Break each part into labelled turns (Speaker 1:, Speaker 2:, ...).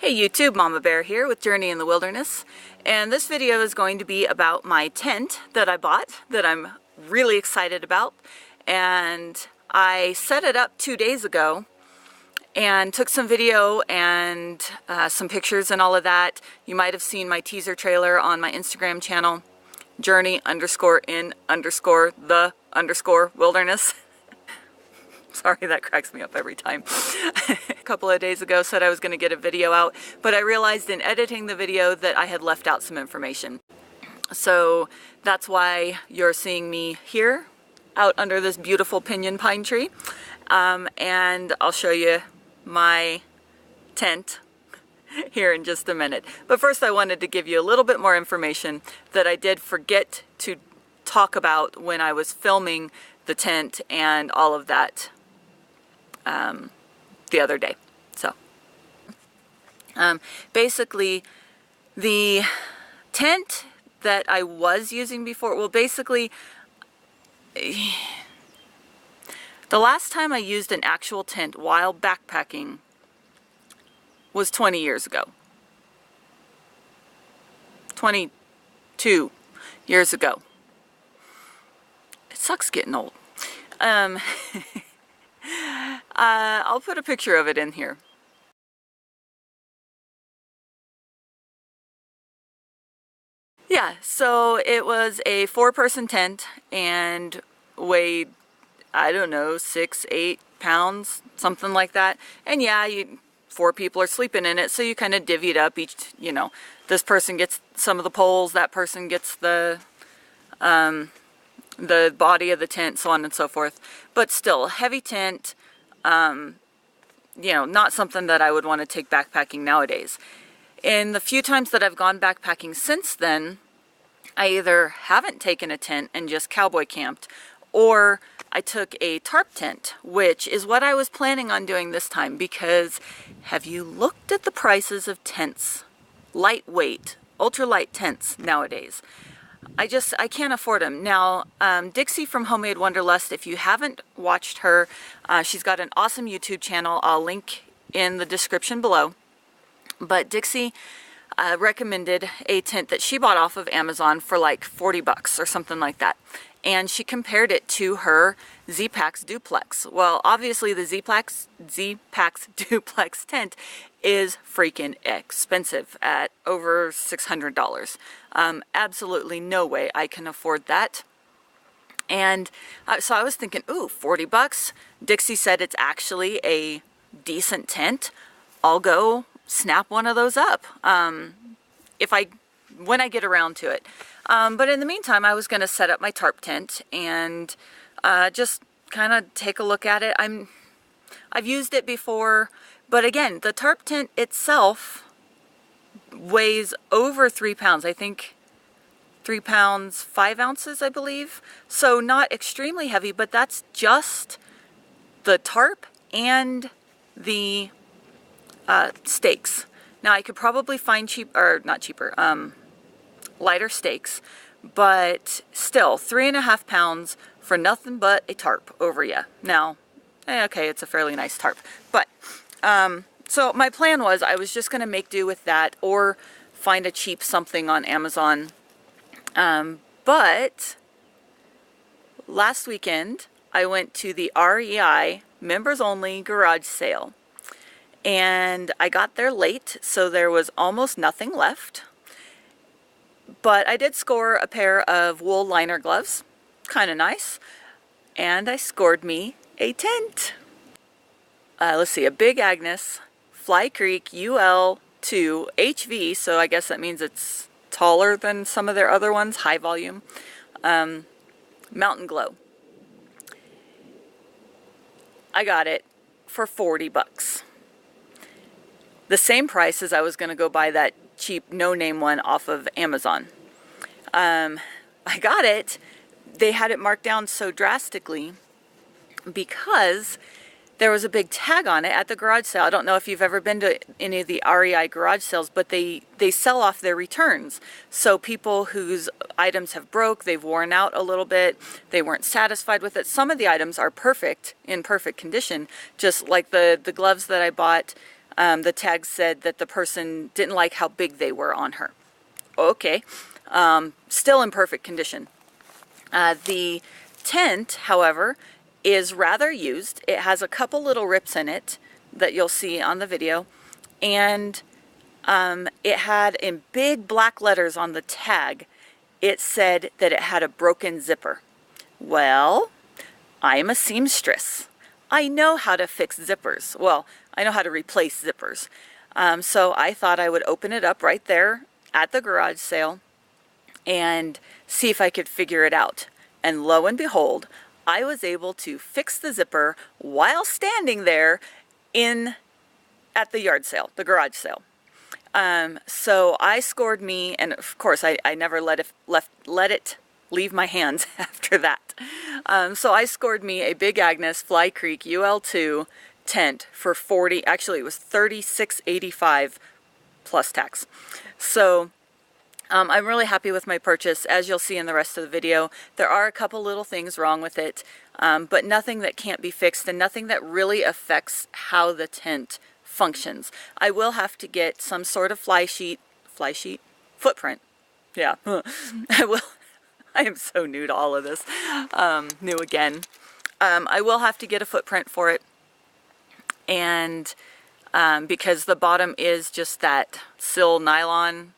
Speaker 1: Hey YouTube, Mama Bear here with Journey in the Wilderness, and this video is going to be about my tent that I bought that I'm really excited about. And I set it up 2 days ago and took some video and some pictures and all of that. You might have seen my teaser trailer on my Instagram channel, Journey_in_the_wilderness. Sorry, that cracks me up every time. A couple of days ago said I was going to get a video out, but I realized in editing the video that I had left out some information. So that's why you're seeing me here out under this beautiful pinyon pine tree. And I'll show you my tent here in just a minute. But first I wanted to give you a little bit more information that I did forget to talk about when I was filming the tent and all of that the other day. So basically the tent that I was using before, well basically the last time I used an actual tent while backpacking was 20 years ago. 22 years ago. It sucks getting old. I'll put a picture of it in here. Yeah, so it was a 4-person tent and weighed, I don't know, 6-8 pounds, something like that. And yeah, 4 people are sleeping in it, so you kind of divvy it up. Each, you know, this person gets some of the poles, that person gets the body of the tent, so on and so forth. But still, heavy tent, you know, not something that I would want to take backpacking nowadays. In the few times that I've gone backpacking since then, I either haven't taken a tent and just cowboy camped, or I took a tarp tent, which is what I was planning on doing this time, because have you looked at the prices of tents? Lightweight, ultralight tents nowadays. I can't afford them. Now, Dixie from Homemade Wanderlust, if you haven't watched her, she's got an awesome YouTube channel. I'll link in the description below. But Dixie recommended a tent that she bought off of Amazon for like 40 bucks or something like that. And she compared it to her Z-Packs Duplex. Well, obviously the Z-Packs Duplex tent is freaking expensive at over $600. Absolutely no way I can afford that. And so I was thinking, ooh, 40 bucks. Dixie said it's actually a decent tent. I'll go snap one of those up when I get around to it. But in the meantime, I was going to set up my tarp tent and just kind of take a look at it. I've used it before, but again, the tarp tent itself weighs over 3 pounds. I think 3 pounds 5 ounces, I believe. So not extremely heavy, but that's just the tarp and the stakes. Now I could probably find lighter stakes, but still 3.5 pounds for nothing but a tarp over you. Now, okay, it's a fairly nice tarp, but so my plan was I was just going to make do with that or find a cheap something on Amazon. But last weekend I went to the REI members only garage sale, and I got there late, so there was almost nothing left. But I did score a pair of wool liner gloves, kind of nice, and I scored me a tent. Let's see, a Big Agnes Fly Creek UL2 HV, so I guess that means it's taller than some of their other ones, high volume, MtnGlo. I got it for 40 bucks. The same price as I was going to go buy that cheap no-name one off of Amazon. I got it. They had it marked down so drastically because there was a big tag on it at the garage sale. I don't know if you've ever been to any of the REI garage sales, but they sell off their returns. So people whose items have broke, they've worn out a little bit, they weren't satisfied with it. Some of the items are perfect, in perfect condition, just like the gloves that I bought The tag said that the person didn't like how big they were on her. Okay, still in perfect condition. The tent, however, is rather used. It has a couple little rips in it that you'll see on the video, and it had in big black letters on the tag, it said that it had a broken zipper. Well, I'm a seamstress. I know how to fix zippers. Well, I know how to replace zippers. So I thought I would open it up right there at the garage sale and see if I could figure it out. And lo and behold, I was able to fix the zipper while standing there at the yard sale, the garage sale. So I scored me, and of course I never let it leave my hands after that. So I scored me a Big Agnes Fly Creek UL2 tent for actually it was $36.85 plus tax. So I'm really happy with my purchase. As you'll see in the rest of the video, there are a couple little things wrong with it, but nothing that can't be fixed and nothing that really affects how the tent functions. I will have to get some sort of footprint. Yeah, I will. I am so new to all of this, new again. I will have to get a footprint for it, and because the bottom is just that nylon,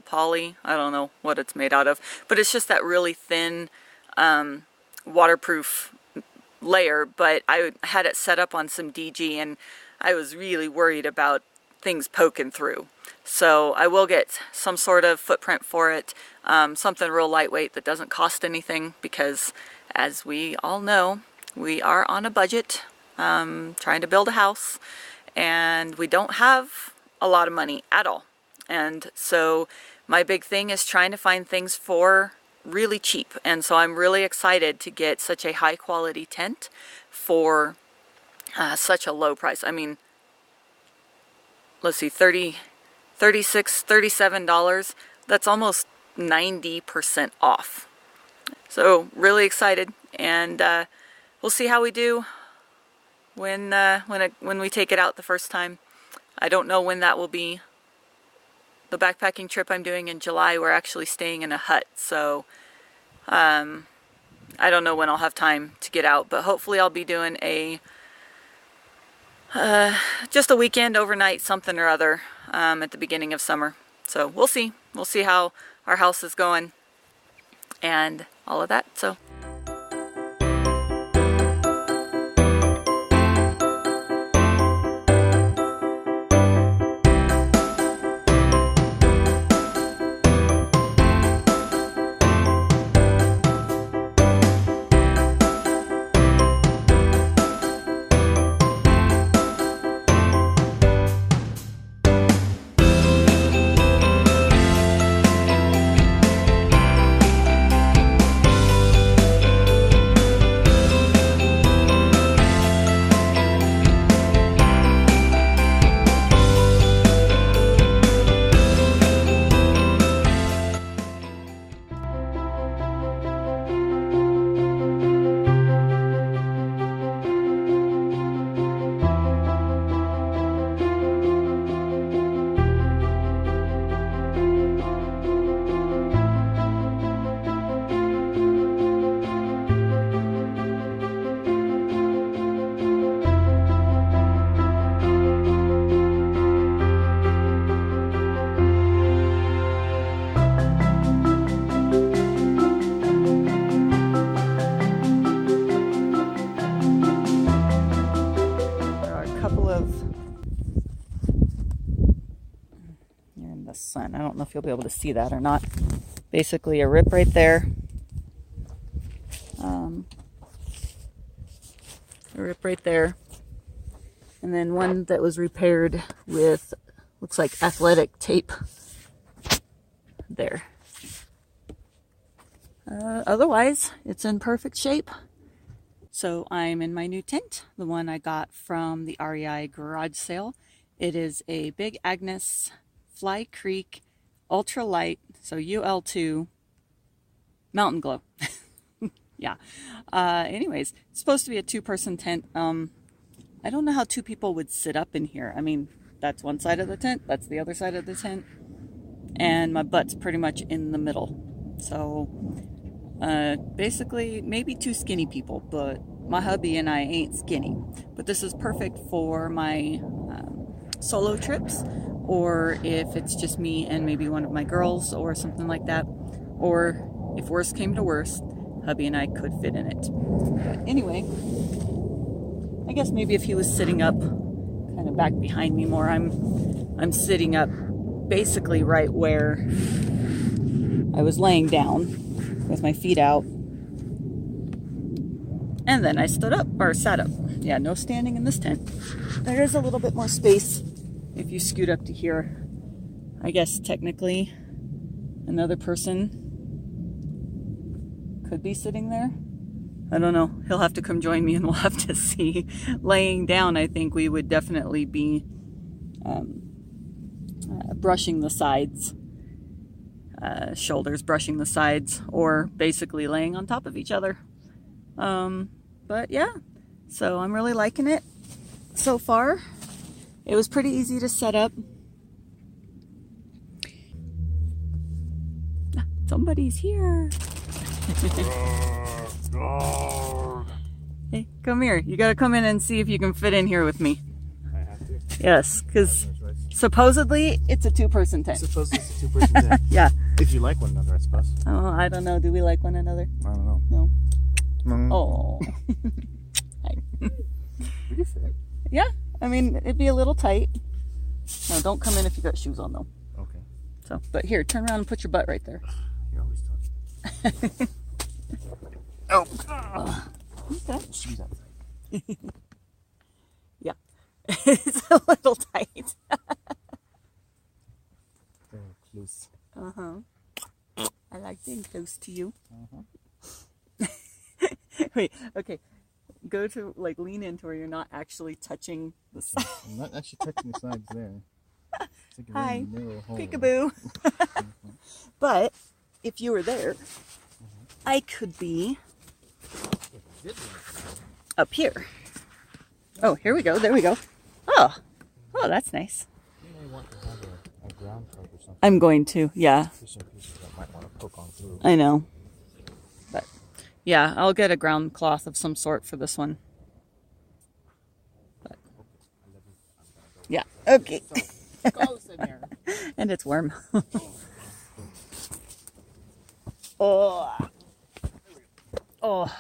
Speaker 1: poly, I don't know what it's made out of, but it's just that really thin waterproof layer, but I had it set up on some DG, and I was really worried about things poking through. So I will get some sort of footprint for it, something real lightweight that doesn't cost anything, because as we all know, we are on a budget, trying to build a house, and we don't have a lot of money at all. And so my big thing is trying to find things for really cheap. And so I'm really excited to get such a high quality tent for such a low price. I mean, let's see, $36, $37. That's almost 90% off. So really excited, and we'll see how we do when we take it out the first time. I don't know when that will be. The backpacking trip I'm doing in July, we're actually staying in a hut, so I don't know when I'll have time to get out, but hopefully I'll be doing just a weekend, overnight, something or other at the beginning of summer. So we'll see. We'll see how our house is going and all of that. So. Sun. I don't know if you'll be able to see that or not. Basically a rip right there. A rip right there. And then one that was repaired with, looks like athletic tape. There. Otherwise, it's in perfect shape. So I'm in my new tent, the one I got from the REI garage sale. It is a Big Agnes Fly Creek ultralight, so UL2 MtnGlo. Yeah. Anyways, it's supposed to be a two-person tent. I don't know how two people would sit up in here. I mean, That's one side of the tent, that's the other side of the tent, and my butt's pretty much in the middle. So basically maybe two skinny people, but my hubby and I ain't skinny. But this is perfect for my solo trips, or if it's just me and maybe one of my girls or something like that, or if worst came to worst, hubby and I could fit in it. But anyway, I guess maybe if he was sitting up kind of back behind me more, I'm sitting up basically right where I was laying down with my feet out, and then I stood up, or sat up. Yeah, no standing in this tent. There is a little bit more space if you scoot up to here. I guess technically another person could be sitting there. I don't know. He'll have to come join me and we'll have to see. Laying down, I think we would definitely be brushing the sides. Shoulders brushing the sides, or basically laying on top of each other. But yeah, so I'm really liking it so far. It was pretty easy to set up. Somebody's here. Hey, come here. You gotta come in and see if you can fit in here with me.
Speaker 2: I have to?
Speaker 1: Yes, because supposedly it's a two-person tent.
Speaker 2: Supposedly it's a two-person tent.
Speaker 1: Yeah.
Speaker 2: If you like one another, I suppose.
Speaker 1: Oh, I don't know. Do we like one another?
Speaker 2: I don't know.
Speaker 1: No.
Speaker 2: Mm.
Speaker 1: Oh. Hi.
Speaker 2: We can fit.
Speaker 1: Yeah, I mean, it'd be a little tight. No, don't come in if you got shoes on, though.
Speaker 2: Okay.
Speaker 1: So, but here, turn around and put your butt right there.
Speaker 2: You're always talking. Oh.
Speaker 1: Okay.
Speaker 2: Shoes outside.
Speaker 1: Yeah. It's a little tight.
Speaker 2: Very close.
Speaker 1: Uh-huh. I like being close to you.
Speaker 2: Uh-huh.
Speaker 1: Wait, okay. Go to, like, lean into where you're not actually touching the side.
Speaker 2: I'm not actually touching the sides there. It's like a
Speaker 1: Hi.
Speaker 2: really narrow hole.
Speaker 1: Peekaboo. But if you were there, I could be up here. Oh, here we go. There we go. Oh, that's nice.
Speaker 2: You may want to have a ground cover or something.
Speaker 1: I'm going to, yeah.
Speaker 2: Fishing pieces that might want to poke on through.
Speaker 1: I know. But yeah, I'll get a ground cloth of some sort for this one. But yeah, okay.
Speaker 2: Close in here.
Speaker 1: And it's warm. Oh. Oh.